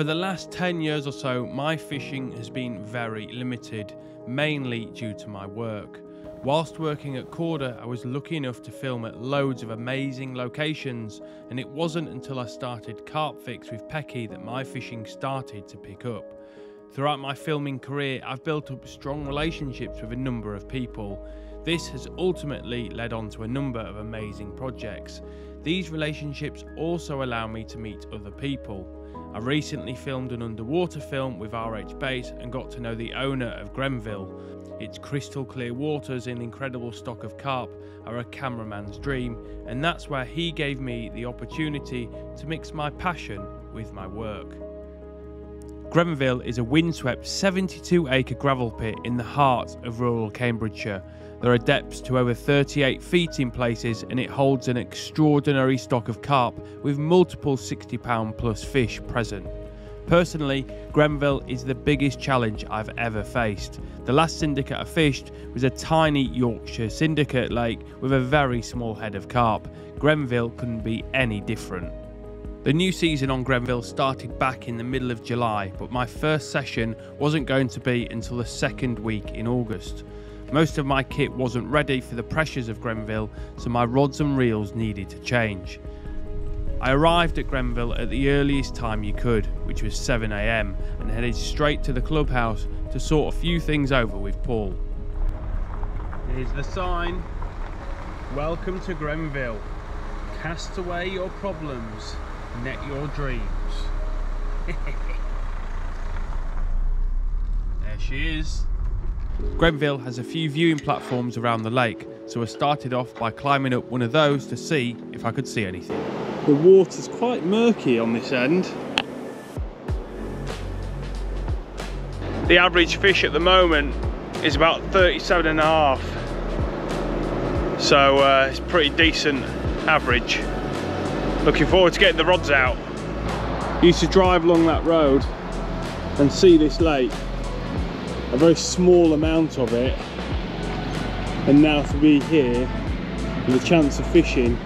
For the last 10 years or so, my fishing has been very limited, mainly due to my work. Whilst working at Corda, I was lucky enough to film at loads of amazing locations, and it wasn't until I started CarpFix with Pecky that my fishing started to pick up. Throughout my filming career, I've built up strong relationships with a number of people. This has ultimately led on to a number of amazing projects. These relationships also allow me to meet other people. I recently filmed an underwater film with RH Baits and got to know the owner of Grenville. Its crystal clear waters and incredible stock of carp are a cameraman's dream, and that's where he gave me the opportunity to mix my passion with my work. Grenville is a windswept 72-acre gravel pit in the heart of rural Cambridgeshire. There are depths to over 38 feet in places, and it holds an extraordinary stock of carp with multiple 60-pound plus fish present. Personally, Grenville is the biggest challenge I've ever faced. The last syndicate I fished was a tiny Yorkshire syndicate lake with a very small head of carp. Grenville couldn't be any different. The new season on Grenville started back in the middle of July, but my first session wasn't going to be until the second week in August. Most of my kit wasn't ready for the pressures of Grenville, so my rods and reels needed to change. I arrived at Grenville at the earliest time you could, which was 7 AM, and headed straight to the clubhouse to sort a few things over with Paul. Here's the sign. Welcome to Grenville. Cast away your problems, net your dreams. There she is. Grenville has a few viewing platforms around the lake, so I started off by climbing up one of those to see if I could see anything. The water's quite murky on this end. The average fish at the moment is about 37.5, so it's pretty decent average. Looking forward to getting the rods out. Used to drive along that road and see this lake, a very small amount of it, and now to be here with a chance of fishing.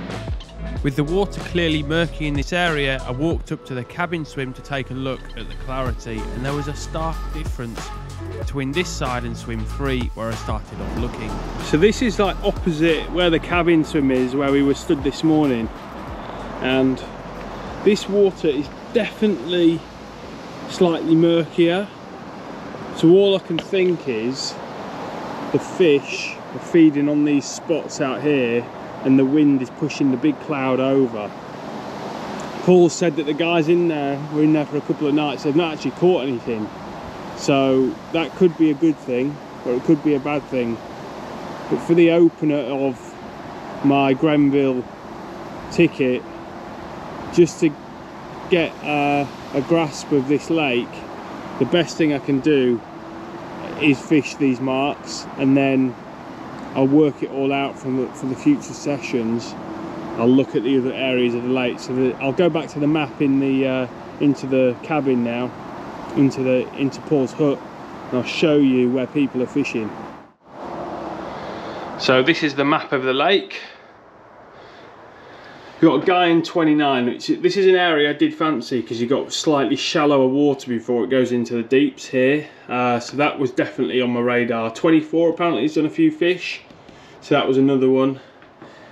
With the water clearly murky in this area, I walked up to the cabin swim to take a look at the clarity, and there was a stark difference between this side and swim 3 where I started off looking. So this is like opposite where the cabin swim is, where we were stood this morning, and this water is definitely slightly murkier. So all I can think is the fish are feeding on these spots out here, and the wind is pushing the big cloud over. Paul said that the guys in there were in there for a couple of nights. They've not actually caught anything, so that could be a good thing, or it could be a bad thing. But for the opener of my Grenville ticket, just to get a grasp of this lake, the best thing I can do is fish these marks, and then I'll work it all out for the future sessions. I'll look at the other areas of the lake. So I'll go back to the map in the into the cabin now, into Paul's hut, and I'll show you where people are fishing. So this is the map of the lake. You've got a guy in 29. This is an area I did fancy because you've got slightly shallower water before it goes into the deeps here. So that was definitely on my radar. 24 apparently has done a few fish, so that was another one.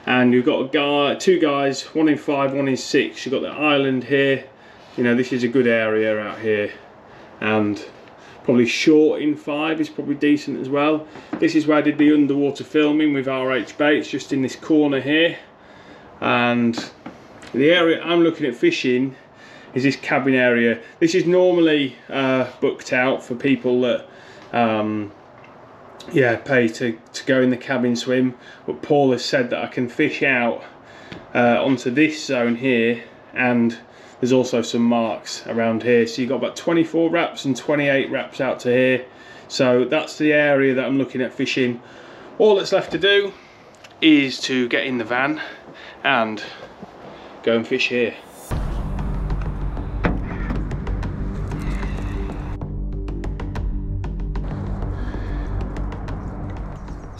And you've got a guy, 2 guys, 1 in 5, 1 in 6. You've got the island here. You know, this is a good area out here, and probably short in 5 is probably decent as well. This is where I did the underwater filming with RH Baits, just in this corner here. And the area I'm looking at fishing is this cabin area. This is normally booked out for people that yeah, pay to go in the cabin swim, but Paul has said that I can fish out onto this zone here, and there's also some marks around here. So you've got about 24 wraps and 28 wraps out to here. So that's the area that I'm looking at fishing. All that's left to do is to get in the van and go and fish here.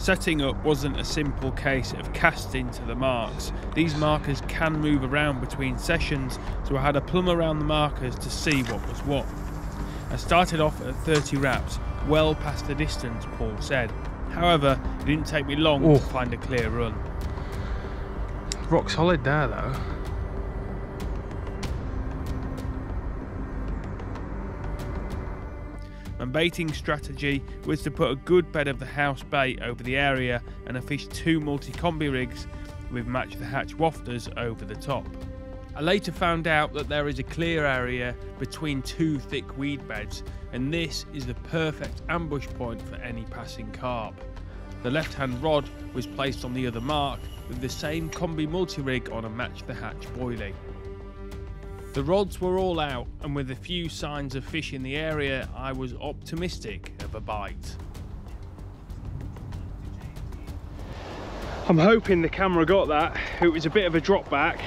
Setting up wasn't a simple case of casting to the marks. These markers can move around between sessions, so I had a plumb around the markers to see what was what. I started off at 30 wraps, well past the distance Paul said. However, it didn't take me long to find a clear run. Rock solid there though. My baiting strategy was to put a good bed of the house bait over the area and I fished 2 multi-combi rigs with match the hatch wafters over the top. I later found out that there is a clear area between 2 thick weed beds, and this is the perfect ambush point for any passing carp. The left-hand rod was placed on the other mark with the same combi multi-rig on a match the hatch boilie. The rods were all out, and with a few signs of fish in the area, I was optimistic of a bite. I'm hoping the camera got that. It was a bit of a drop back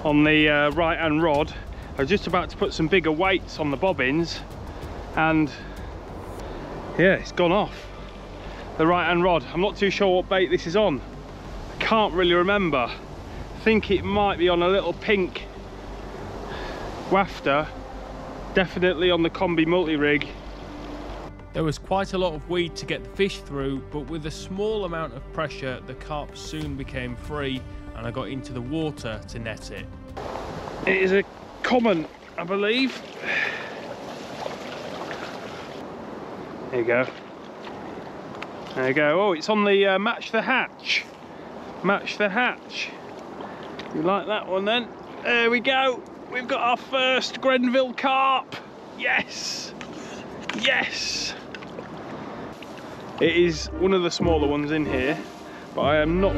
on the right hand rod. I was just about to put some bigger weights on the bobbins and yeah, it's gone off. The right hand rod. I'm not too sure what bait this is on. I can't really remember. I think it might be on a little pink wafter, definitely on the combi multi-rig. There was quite a lot of weed to get the fish through, but with a small amount of pressure the carp soon became free and I got into the water to net it. It is a common, I believe. There you go. There you go. Oh, it's on the match the hatch. Match the hatch. You like that one then? There we go. We've got our first Grenville carp. Yes. Yes. It is one of the smaller ones in here, but I am not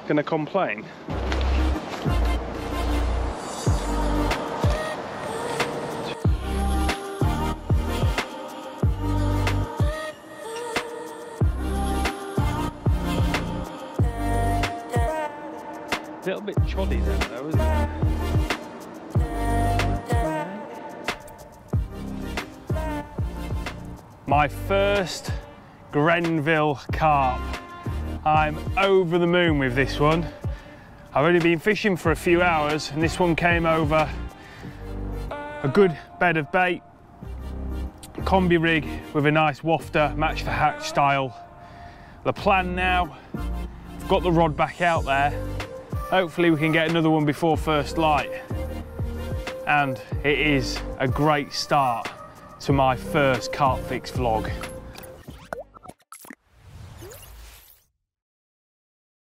going to complain. A little bit choddy there though, isn't it? My first Grenville carp. I'm over the moon with this one. I've only been fishing for a few hours and this one came over a good bed of bait, combi rig with a nice wafter, match the hatch style. The plan now, I've got the rod back out there. Hopefully we can get another one before first light. And it is a great start to my first CarpFix vlog.